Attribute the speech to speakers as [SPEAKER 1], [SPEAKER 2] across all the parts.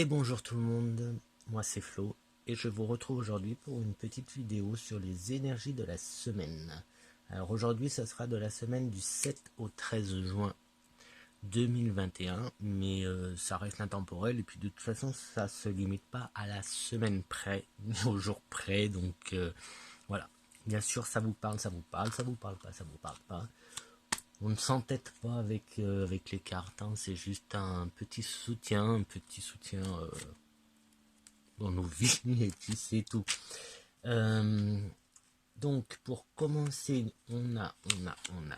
[SPEAKER 1] Et bonjour tout le monde, moi c'est Flo et je vous retrouve aujourd'hui pour une petite vidéo sur les énergies de la semaine. Alors aujourd'hui ça sera de la semaine du 7 au 13 juin 2021, mais ça reste intemporel et puis de toute façon ça se limite pas à la semaine près, ni au jour près, donc voilà. Bien sûr ça vous parle, ça vous parle, ça vous parle pas, ça vous parle pas. On ne s'entête pas avec les cartes, hein. C'est juste un petit soutien dans nos vies, et puis c'est tout. Donc pour commencer, on a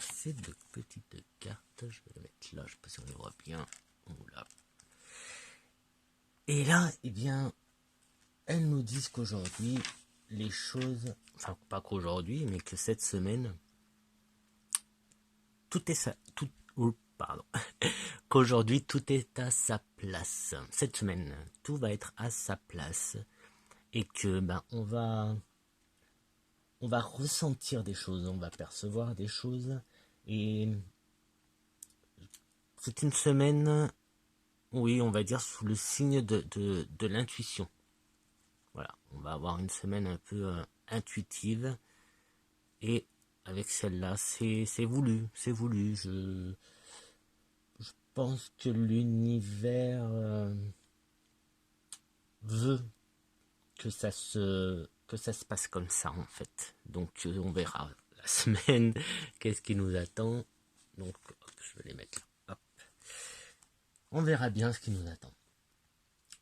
[SPEAKER 1] ces deux petites cartes. Je vais les mettre là, je sais pas si on les voit bien. Oula. Et là, eh bien, elles nous disent qu'aujourd'hui, les choses, enfin pas qu'aujourd'hui, mais que cette semaine, tout est ça, tout, oh, pardon, qu'aujourd'hui tout est à sa place. Cette semaine, tout va être à sa place et que ben on va ressentir des choses, on va percevoir des choses, et c'est une semaine, oui, on va dire sous le signe de l'intuition. Voilà, on va avoir une semaine un peu intuitive, et avec celle-là, c'est voulu, c'est voulu. Je pense que l'univers veut que ça se passe comme ça en fait. Donc on verra la semaine qu'est-ce qui nous attend. Donc hop, je vais les mettre là. Hop. On verra bien ce qui nous attend.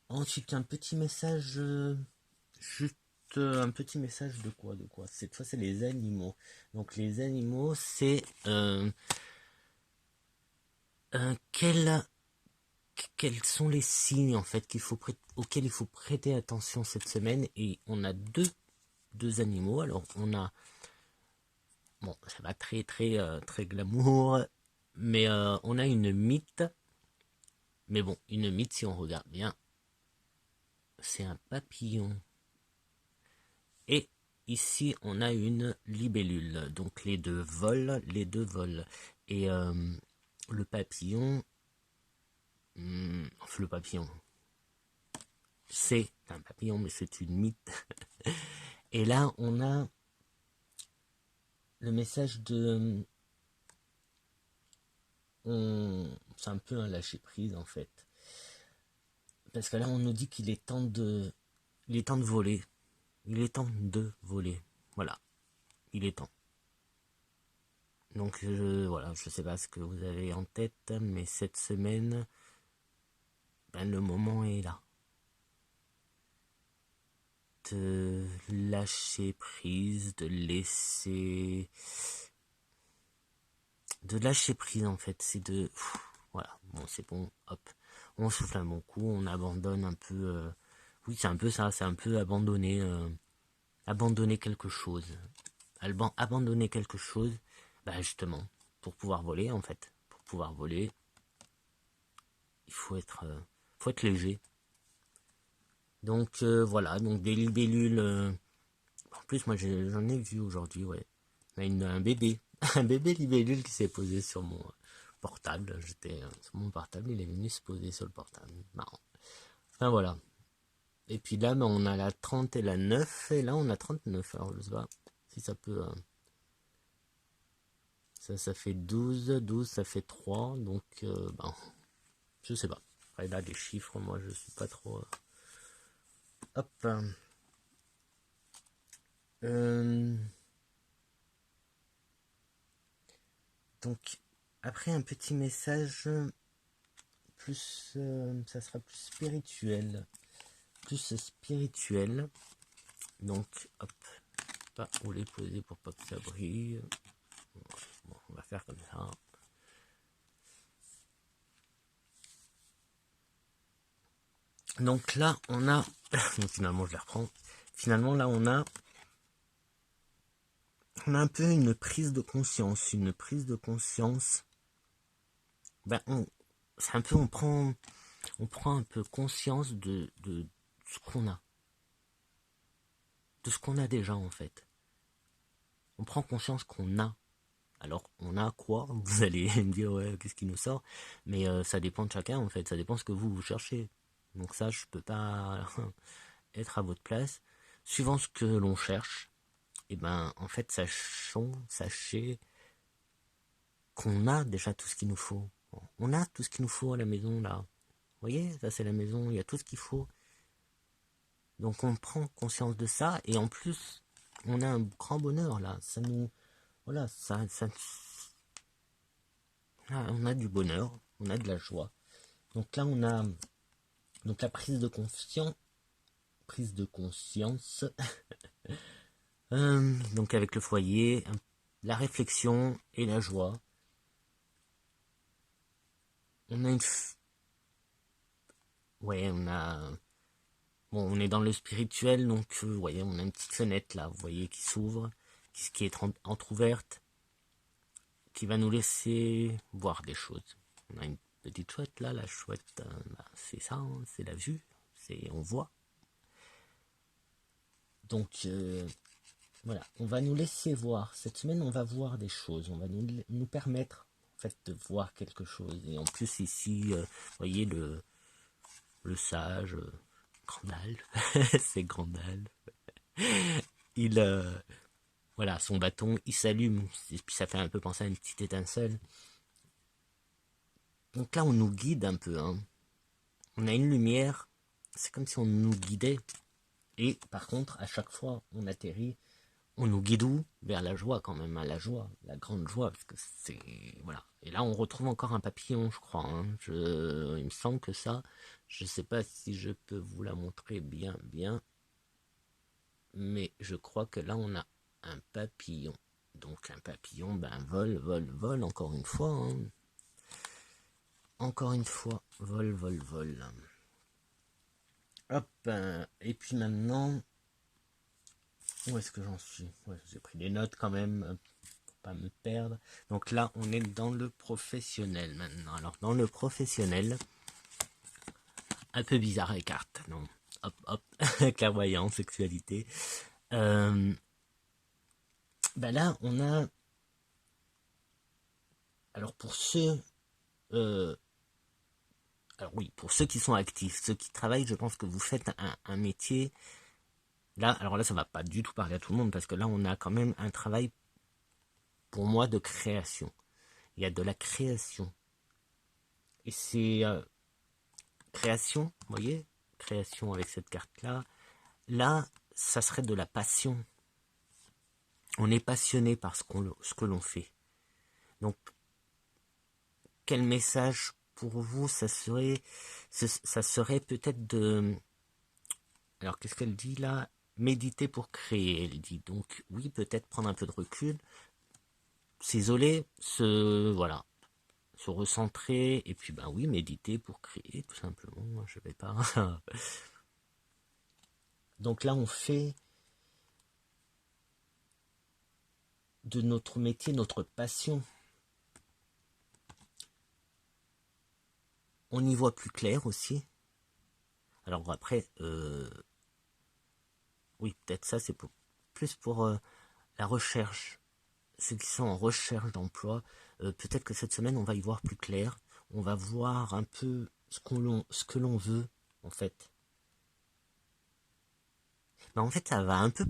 [SPEAKER 1] Ensuite un petit message, juste un petit message de quoi cette fois c'est les animaux. Donc les animaux c'est quels sont les signes en fait auxquels il faut prêter attention cette semaine, et on a deux animaux. Alors on a, bon, ça va très très glamour, mais on a une mythe. Mais bon, une mythe, si on regarde bien, c'est un papillon. Et ici, on a une libellule. Donc les deux volent, Et le papillon, enfin le papillon, c'est un papillon, mais c'est une mythe. Et là, on a le message de... C'est un peu un lâcher-prise, en fait. Parce que là, on nous dit qu'il est temps de... Il est temps de voler. Il est temps de voler. Voilà. Il est temps. Donc, voilà, je sais pas ce que vous avez en tête, mais cette semaine, ben, le moment est là. De lâcher prise, de lâcher prise en fait, c'est de... Voilà, bon c'est bon, hop, on souffle un bon coup, on abandonne un peu... Oui, c'est un peu ça, c'est un peu abandonner quelque chose. Abandonner quelque chose, bah justement, pour pouvoir voler en fait. Pour pouvoir voler, il faut être léger. Donc voilà, donc des libellules... En plus, moi j'en ai vu aujourd'hui, ouais. Un bébé, un bébé libellule qui s'est posé sur mon portable. J'étais sur mon portable, il est venu se poser sur le portable. Marrant. Enfin voilà. Et puis là, ben, on a la 30 et la 9, et là on a 39. Alors je sais pas si ça peut... ça fait 12 ça fait 3, donc ben, je sais pas. Après là, les chiffres, moi je suis pas trop... Hop. Donc, après un petit message plus... ça sera plus spirituel. Donc, hop, pas où les poser pour pas que ça brille. Bon, on va faire comme ça. Donc là, on a... Finalement, je les reprends. Finalement, là, on a un peu une prise de conscience. Ben, c'est un peu, on prend un peu conscience de ce qu'on a. De ce qu'on a déjà, en fait. On prend conscience qu'on a. Alors, on a quoi? Vous allez me dire, ouais, qu'est-ce qui nous sort? Mais ça dépend de chacun, en fait. Ça dépend de ce que vous cherchez. Donc ça, je peux pas être à votre place. Suivant ce que l'on cherche, et ben en fait, sachez qu'on a déjà tout ce qu'il nous faut. On a tout ce qu'il nous faut à la maison là. Vous voyez, ça c'est la maison, il y a tout ce qu'il faut. Donc on prend conscience de ça et en plus, on a un grand bonheur là. Ça nous, voilà, on a du bonheur, on a de la joie. Donc là, on a donc la prise de conscience. Donc avec le foyer, la réflexion et la joie. On a ouais, bon, on est dans le spirituel, donc vous voyez, on a une petite fenêtre là, vous voyez, qui s'ouvre, qui est entrouverte, qui va nous laisser voir des choses. On a une petite chouette là, la chouette, c'est ça, hein, c'est la vue, on voit. Donc voilà, on va nous laisser voir. Cette semaine, on va voir des choses, on va nous permettre en fait de voir quelque chose. Et en plus ici, vous voyez le sage, Grandal, c'est Grandal. Il voilà, son bâton, il s'allume, et puis ça fait un peu penser à une petite étincelle. Donc là, on nous guide un peu, hein. On a une lumière, c'est comme si on nous guidait. Et par contre, à chaque fois, on atterrit, on nous guide où? Vers la joie quand même, à la joie, la grande joie, parce que c'est... Voilà. Et là, on retrouve encore un papillon, je crois, hein. Il me semble que ça, je sais pas si je peux vous la montrer bien, mais je crois que là, on a un papillon. Donc un papillon, ben vole, encore une fois, hein. Encore une fois, vole. Hop, et puis maintenant, où est-ce que j'en suis? Ouais, j'ai pris des notes quand même, pour pas me perdre. Donc là, on est dans le professionnel maintenant. Alors dans le professionnel, un peu bizarre les cartes, non? Hop, clairvoyance, sexualité. Ben là, on a... Alors pour ceux... alors oui, pour ceux qui sont actifs, ceux qui travaillent, je pense que vous faites un métier. Là, alors là, ça va pas du tout parler à tout le monde parce que là, on a quand même un travail, pour moi, de création. Il y a de la création. Et c'est création, vous voyez, création avec cette carte-là. Là, ça serait de la passion. On est passionné par ce que l'on fait. Donc, quel message pour vous ça serait peut-être de... Alors, qu'est-ce qu'elle dit là? Méditer pour créer, elle dit. Donc, oui, peut-être prendre un peu de recul, s'isoler, voilà, se recentrer, et puis, ben oui, méditer pour créer, tout simplement. Je vais pas... Donc là, on fait de notre métier notre passion. On y voit plus clair aussi. Alors après, oui, peut-être ça, c'est plus pour la recherche. Ceux qui sont en recherche d'emploi, peut-être que cette semaine, on va y voir plus clair. On va voir un peu ce que l'on veut, en fait. Mais en fait, ça va un peu...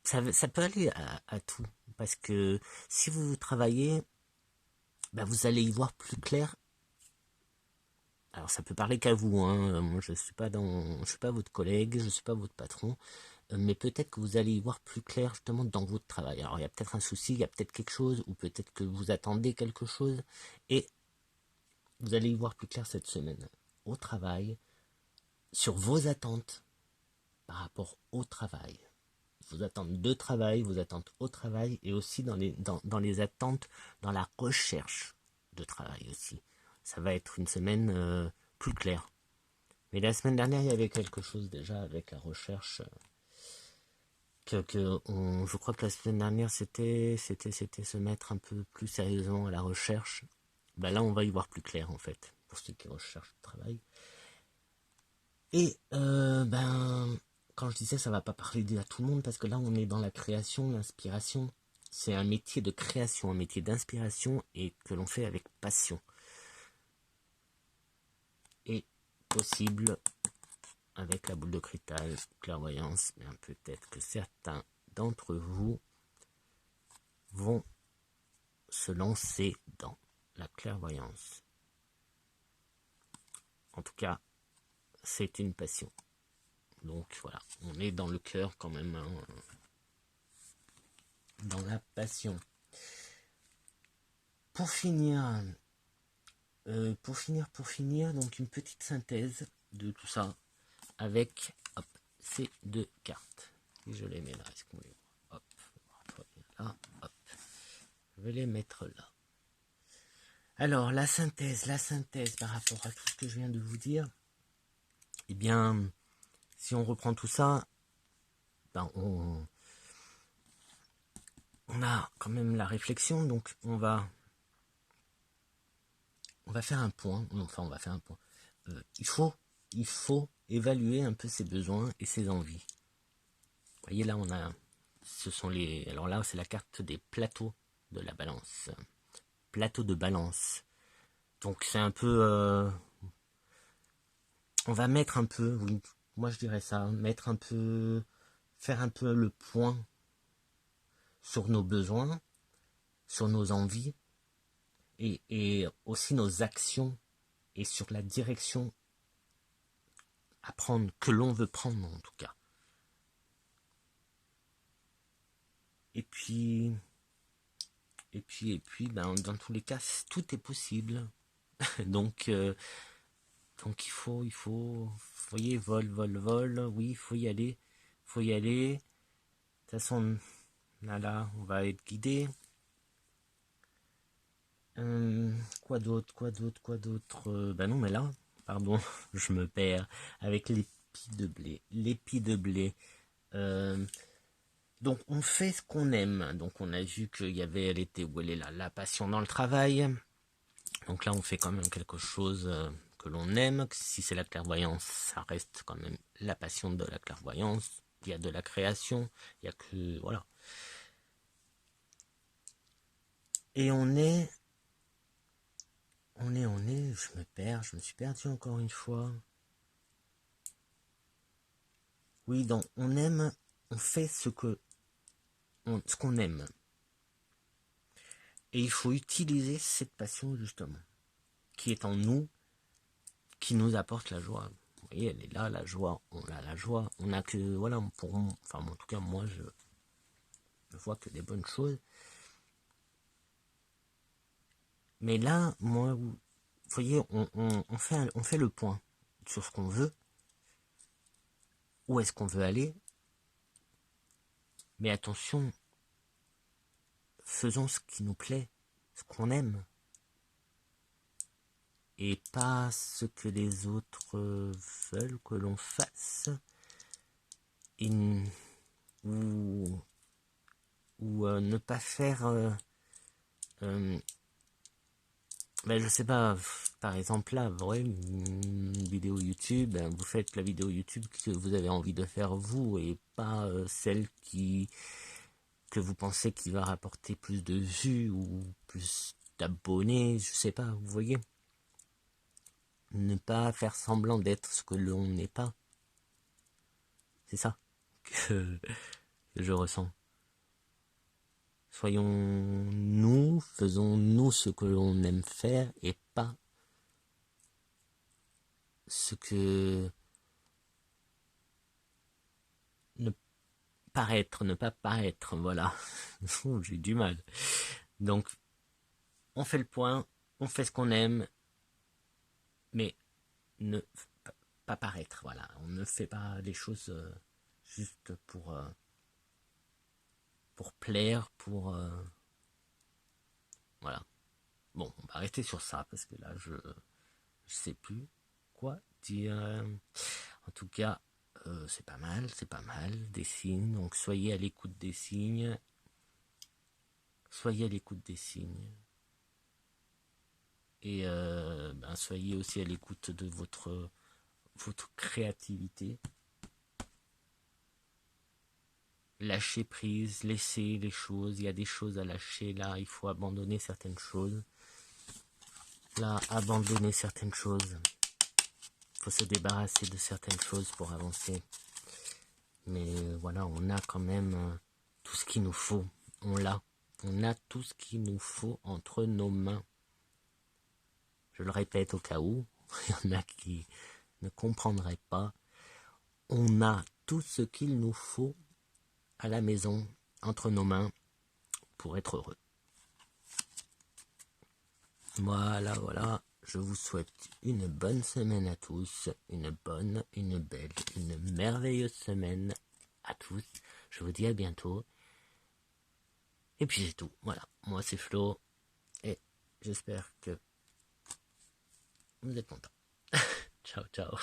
[SPEAKER 1] Ça peut aller à tout. Parce que si vous travaillez, ben vous allez y voir plus clair. Alors ça peut parler qu'à vous, hein. Moi je suis pas votre collègue, je suis pas votre patron, mais peut-être que vous allez y voir plus clair justement dans votre travail. Alors il y a peut-être un souci, il y a peut-être quelque chose, ou peut-être que vous attendez quelque chose, et vous allez y voir plus clair cette semaine au travail, sur vos attentes par rapport au travail. Vos attentes de travail, vos attentes au travail, et aussi dans les attentes, dans la recherche de travail aussi. Ça va être une semaine plus claire. Mais la semaine dernière, il y avait quelque chose déjà avec la recherche. Je crois que la semaine dernière, c'était se mettre un peu plus sérieusement à la recherche. Ben là, on va y voir plus clair en fait, pour ceux qui recherchent le travail. Et ben, quand je disais ça va pas parler à tout le monde, parce que là, on est dans la création, l'inspiration. C'est un métier de création, un métier d'inspiration, et que l'on fait avec passion. Et possible avec la boule de cristal, clairvoyance. Bien, peut-être que certains d'entre vous vont se lancer dans la clairvoyance. En tout cas, c'est une passion. Donc voilà, on est dans le cœur quand même, hein, dans la passion. Pour finir, donc une petite synthèse de tout ça avec ces deux cartes. Et je les mets là, est-ce qu'on les voit? Hop, là, hop. Je vais les mettre là. Alors, la synthèse par rapport à tout ce que je viens de vous dire, eh bien, si on reprend tout ça, ben on a quand même la réflexion, donc on va faire un point, enfin on va faire un point. Il faut évaluer un peu ses besoins et ses envies. Vous voyez là, ce sont les, alors là c'est la carte des plateaux de la balance. Plateau de balance. Donc c'est un peu, on va mettre un peu, oui, moi je dirais ça, faire un peu le point sur nos besoins, sur nos envies, et aussi nos actions, et sur la direction à prendre, que l'on veut prendre en tout cas. Et puis, ben, dans tous les cas, tout est possible. donc il faut, vous voyez, vol, oui, il faut y aller. De toute façon, là, on va être guidé. Quoi d'autre Ben non, mais là, pardon, je me perds avec l'épi de blé. Donc on fait ce qu'on aime. Donc on a vu qu'il y avait, elle était là, la passion dans le travail. Donc là on fait quand même quelque chose que l'on aime. Si c'est la clairvoyance, ça reste quand même la passion de la clairvoyance. Il y a de la création, il y a que, voilà. Et on est, je me suis perdu encore une fois. Oui, donc on aime, on fait ce qu'on aime. Et il faut utiliser cette passion justement, qui est en nous, qui nous apporte la joie. Vous voyez, elle est là, la joie, on a la joie, on a que, voilà, en tout cas, moi, je ne vois que des bonnes choses. Mais là, moi, vous voyez, on fait le point sur ce qu'on veut, où est-ce qu'on veut aller, mais attention, faisons ce qui nous plaît, ce qu'on aime, et pas ce que les autres veulent que l'on fasse, ou ne pas faire, ben je sais pas, par exemple là, une vidéo YouTube, ben vous faites la vidéo YouTube que vous avez envie de faire vous, et pas celle que vous pensez qui va rapporter plus de vues ou plus d'abonnés, je sais pas, vous voyez. Ne pas faire semblant d'être ce que l'on n'est pas. C'est ça que je ressens. Soyons-nous, faisons-nous ce que l'on aime faire et pas ce que ne pas paraître, voilà. J'ai du mal. Donc, on fait le point, on fait ce qu'on aime, mais ne pas paraître, voilà. On ne fait pas les choses juste pour plaire, voilà. Bon, on va rester sur ça, parce que là, je sais plus quoi dire. En tout cas, c'est pas mal, des signes. Donc soyez à l'écoute des signes. Et soyez aussi à l'écoute de votre créativité. Lâchez prise, laissez les choses. Il y a des choses à lâcher. Là, il faut abandonner certaines choses. faut se débarrasser de certaines choses pour avancer. Mais voilà, on a quand même tout ce qu'il nous faut. On l'a. On a tout ce qu'il nous faut entre nos mains. Je le répète au cas où, il y en a qui ne comprendraient pas. On a tout ce qu'il nous faut à la maison, entre nos mains, pour être heureux. Voilà, voilà. Je vous souhaite une bonne semaine à tous. Une bonne, une belle, une merveilleuse semaine à tous. Je vous dis à bientôt. Et puis c'est tout. Voilà. Moi c'est Flo. Et j'espère que vous êtes contents. Ciao, ciao.